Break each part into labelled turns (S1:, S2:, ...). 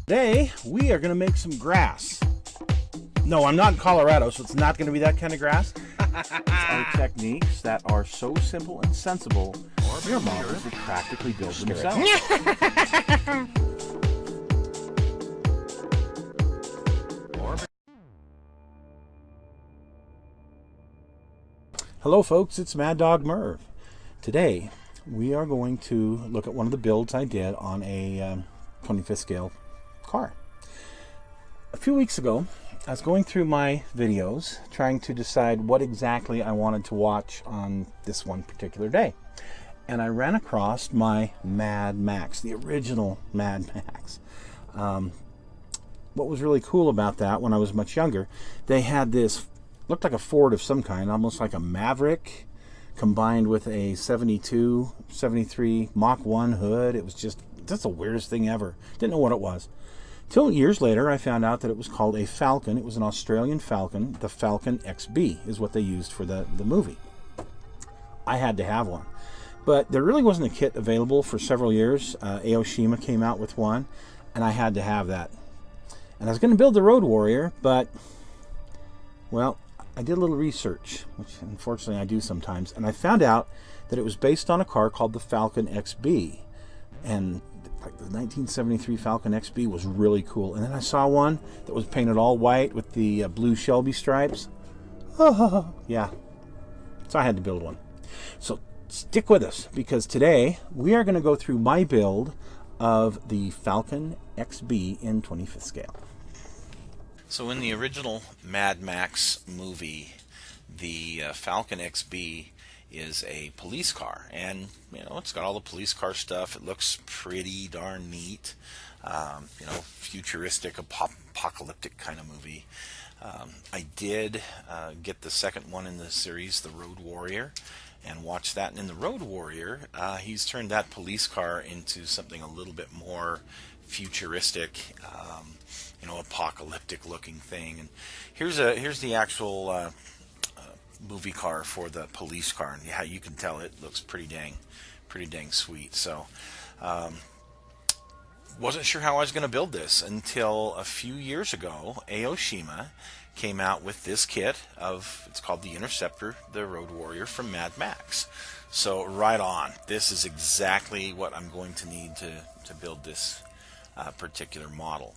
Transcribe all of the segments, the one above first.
S1: Today, we are going to make some grass. No, I'm not in Colorado, so it's not going to be that kind of grass. It's our techniques that are so simple and sensible, your models would practically build themselves. Hello folks, it's Mad Dog Merv. Today, we are going to look at one of the builds I did on a 25th scale car. A few weeks ago, I was going through my videos trying to decide what exactly I wanted to watch on this one particular day. And I ran across my Mad Max, the original Mad Max. What was really cool about that when I was much younger, they had this, looked like a Ford of some kind, almost like a Maverick, combined with a 72, 73 Mach 1 hood. It was just the weirdest thing ever. Didn't know what it was. Till years later, I found out that it was called a Falcon. It was an Australian Falcon. The Falcon XB is what they used for the movie. I had to have one. But there really wasn't a kit available for several years. Aoshima came out with one, and I had to have that. And I was going to build the Road Warrior, but, well, I did a little research, which unfortunately I do sometimes, and I found out that it was based on a car called the Falcon XB. And like the 1973 Falcon XB was really cool. And then I saw one that was painted all white with the blue Shelby stripes. Oh, yeah. So I had to build one. So stick with us, because today we are going to go through my build of the Falcon XB in 25th scale.
S2: So in the original Mad Max movie, the Falcon XB is a police car, and it's got all the police car stuff. It looks pretty darn neat, futuristic, apocalyptic kind of movie. I did get the second one in the series, the Road Warrior, and watch that. And in the Road Warrior, he's turned that police car into something a little bit more futuristic, apocalyptic looking thing. And here's the actual movie car for the police car, and yeah, you can tell it looks pretty dang sweet. So wasn't sure how I was going to build this until a few years ago. Aoshima came out with this kit it's called the Interceptor, the Road Warrior from Mad Max. So right on, this is exactly what I'm going to need to build this particular model.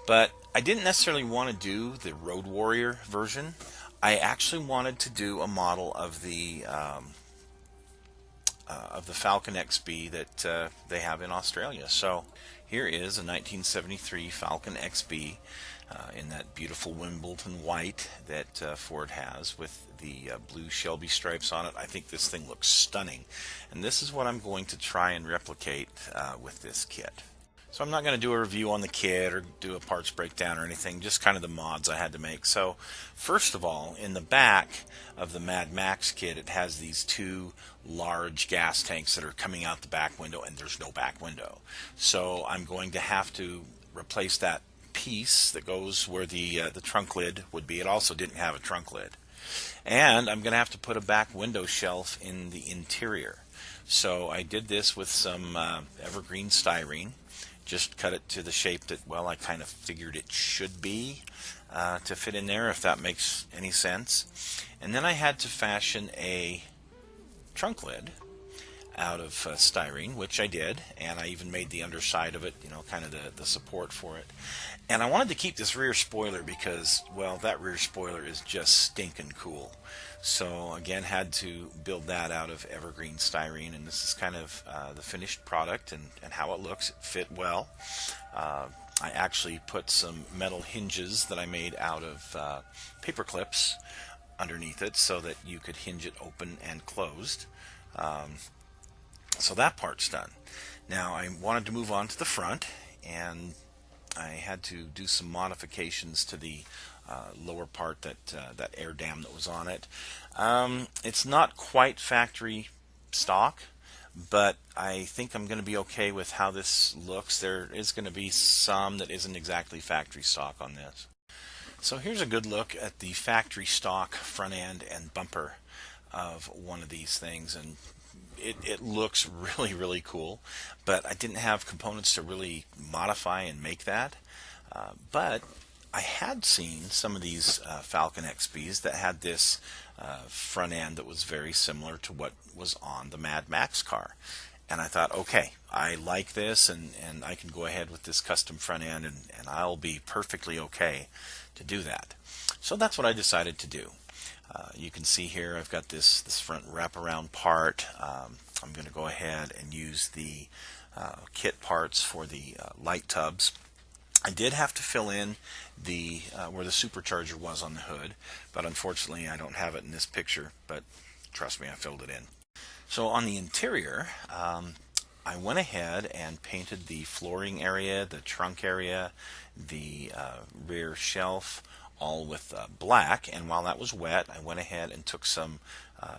S2: But I didn't necessarily want to do the Road Warrior version. I actually wanted to do a model of the Falcon XB that they have in Australia. So here is a 1973 Falcon XB in that beautiful Wimbledon white that Ford has with the blue Shelby stripes on it. I think this thing looks stunning, and this is what I'm going to try and replicate with this kit. So I'm not going to do a review on the kit or do a parts breakdown or anything, just kind of the mods I had to make. So first of all, in the back of the Mad Max kit, it has these two large gas tanks that are coming out the back window, and there's no back window. So I'm going to have to replace that piece that goes where the trunk lid would be. It also didn't have a trunk lid. And I'm going to have to put a back window shelf in the interior. So I did this with some evergreen styrene. Just cut it to the shape that, well, I kind of figured it should be to fit in there, if that makes any sense. And then I had to fashion a trunk lid out of styrene, which I did, and I even made the underside of it, kind of the support for it. And I wanted to keep this rear spoiler because, well, that rear spoiler is just stinking cool. So again, had to build that out of evergreen styrene, and this is kind of the finished product and how it looks. It fit well. I actually put some metal hinges that I made out of paper clips underneath it so that you could hinge it open and closed. So that part's done. Now I wanted to move on to the front, and I had to do some modifications to the lower part, that air dam that was on it. It's not quite factory stock, but I think I'm going to be okay with how this looks. There is going to be some that isn't exactly factory stock on this. So here's a good look at the factory stock front end and bumper of one of these things, and it looks really, really cool, but I didn't have components to really modify and make that. But I had seen some of these Falcon XBs that had this front end that was very similar to what was on the Mad Max car. And I thought, okay, I like this, and I can go ahead with this custom front end, and I'll be perfectly okay to do that. So that's what I decided to do. You can see here I've got this front wraparound part. I'm going to go ahead and use the kit parts for the light tubs. I did have to fill in the where the supercharger was on the hood, but unfortunately I don't have it in this picture, but trust me, I filled it in. So on the interior, I went ahead and painted the flooring area, the trunk area, the rear shelf, all with black. And while that was wet, I went ahead and took some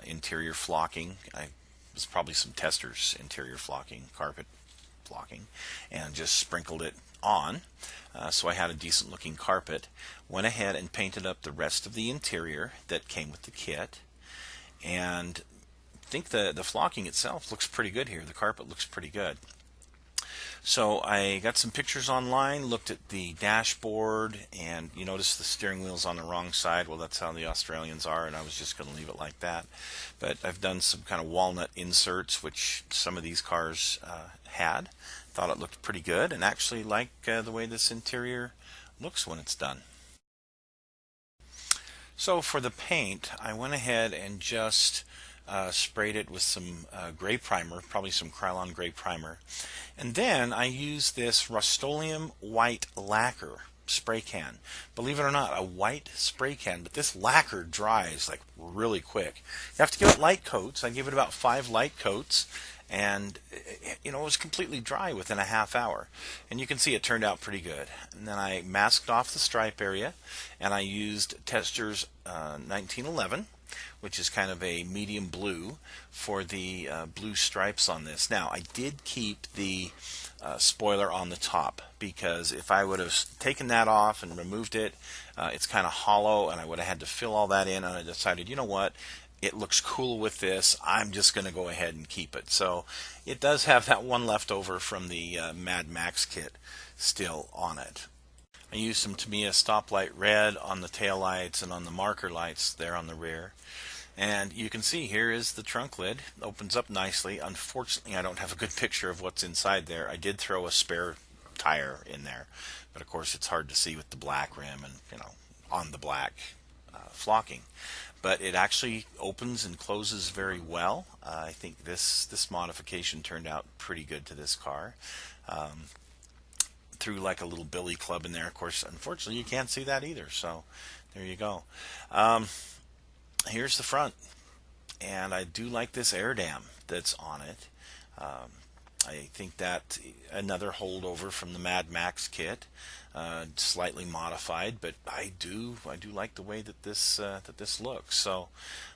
S2: interior flocking. It was probably some Testors interior flocking, carpet flocking, and just sprinkled it on. So I had a decent looking carpet. Went ahead and painted up the rest of the interior that came with the kit. And I think the flocking itself looks pretty good here. The carpet looks pretty good. So I got some pictures online, looked at the dashboard, and you notice the steering wheel's on the wrong side. Well, that's how the Australians are, and I was just going to leave it like that. But I've done some kind of walnut inserts, which some of these cars had. Thought it looked pretty good, and actually like the way this interior looks when it's done. So for the paint, I went ahead and just sprayed it with some gray primer, probably some Krylon gray primer. And then I used this Rust-Oleum white lacquer spray can. Believe it or not, a white spray can, but this lacquer dries like really quick. You have to give it light coats. I gave it about 5 light coats, and it was completely dry within a half hour. And you can see it turned out pretty good. And then I masked off the stripe area, and I used Testors 1911, which is kind of a medium blue, for the blue stripes on this. Now, I did keep the spoiler on the top, because if I would have taken that off and removed it, it's kind of hollow, and I would have had to fill all that in, and I decided, you know what, it looks cool with this, I'm just going to go ahead and keep it. So it does have that one left over from the Mad Max kit still on it. I used some Tamiya stoplight red on the tail lights and on the marker lights there on the rear. And you can see here is the trunk lid. It opens up nicely. Unfortunately, I don't have a good picture of what's inside there. I did throw a spare tire in there, but of course it's hard to see with the black rim and on the black flocking. But it actually opens and closes very well. I think this modification turned out pretty good to this car. Threw like a little billy club in there. Of course, unfortunately, you can't see that either. So there you go. Here's the front, and I do like this air dam that's on it. I think that another holdover from the Mad Max kit, slightly modified, but I do like the way that this looks. So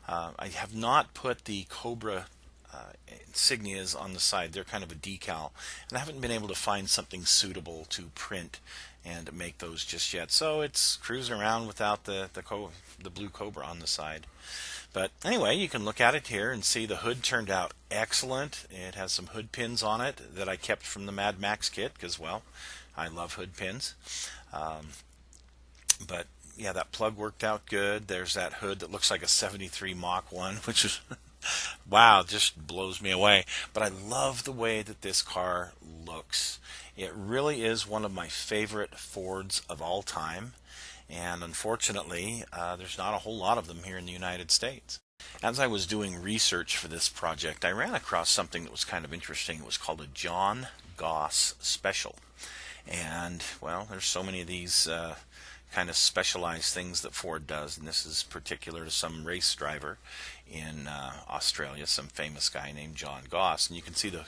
S2: I have not put the Cobra insignias on the side. They're kind of a decal, and I haven't been able to find something suitable to print and make those just yet. So it's cruising around without the blue Cobra on the side. But anyway, you can look at it here and see the hood turned out excellent. It has some hood pins on it that I kept from the Mad Max kit because, well, I love hood pins. But yeah, that plug worked out good. There's that hood that looks like a 73 Mach 1, which is wow, just blows me away. But I love the way that this car looks. It really is one of my favorite Fords of all time. And unfortunately, there's not a whole lot of them here in the United States. As I was doing research for this project, I ran across something that was kind of interesting. It was called a John Goss Special. And, well, there's so many of these kind of specialized things that Ford does, and this is particular to some race driver in Australia, some famous guy named John Goss. And you can see the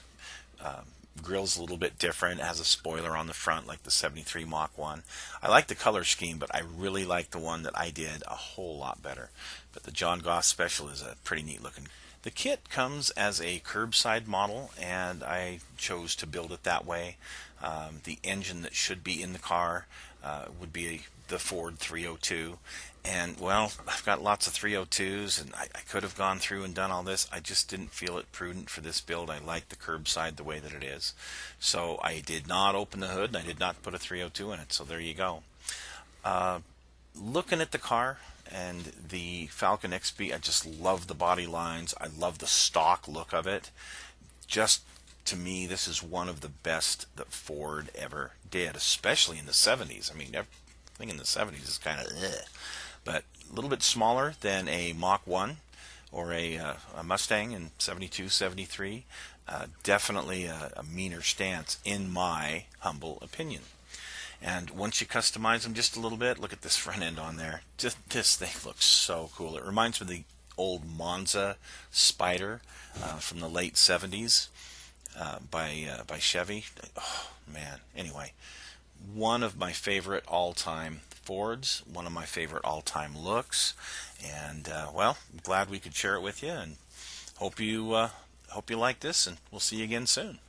S2: grill's a little bit different. It has a spoiler on the front like the 73 Mach 1. I like the color scheme, but I really like the one that I did a whole lot better. But the John Goss Special is a pretty neat looking. The kit comes as a curbside model, and I chose to build it that way. The engine that should be in the car would be the Ford 302, and well, I've got lots of 302s, and I could have gone through and done all this. I just didn't feel it prudent for this build. I like the curbside the way that it is, so I did not open the hood, and I did not put a 302 in it. So there you go. Looking at the car and the Falcon XB, I just love the body lines. I love the stock look of it. Just to me, this is one of the best that Ford ever did, especially in the 70s. I mean, everything in the 70s is kind of but a little bit smaller than a Mach 1 or a Mustang in 72, 73. Definitely a meaner stance, in my humble opinion. And once you customize them just a little bit, look at this front end on there. Just this thing looks so cool. It reminds me of the old Monza Spider from the late 70s by Chevy. Oh man. Anyway, one of my favorite all-time Fords, one of my favorite all-time looks, and well, I'm glad we could share it with you, and hope you like this, and we'll see you again soon.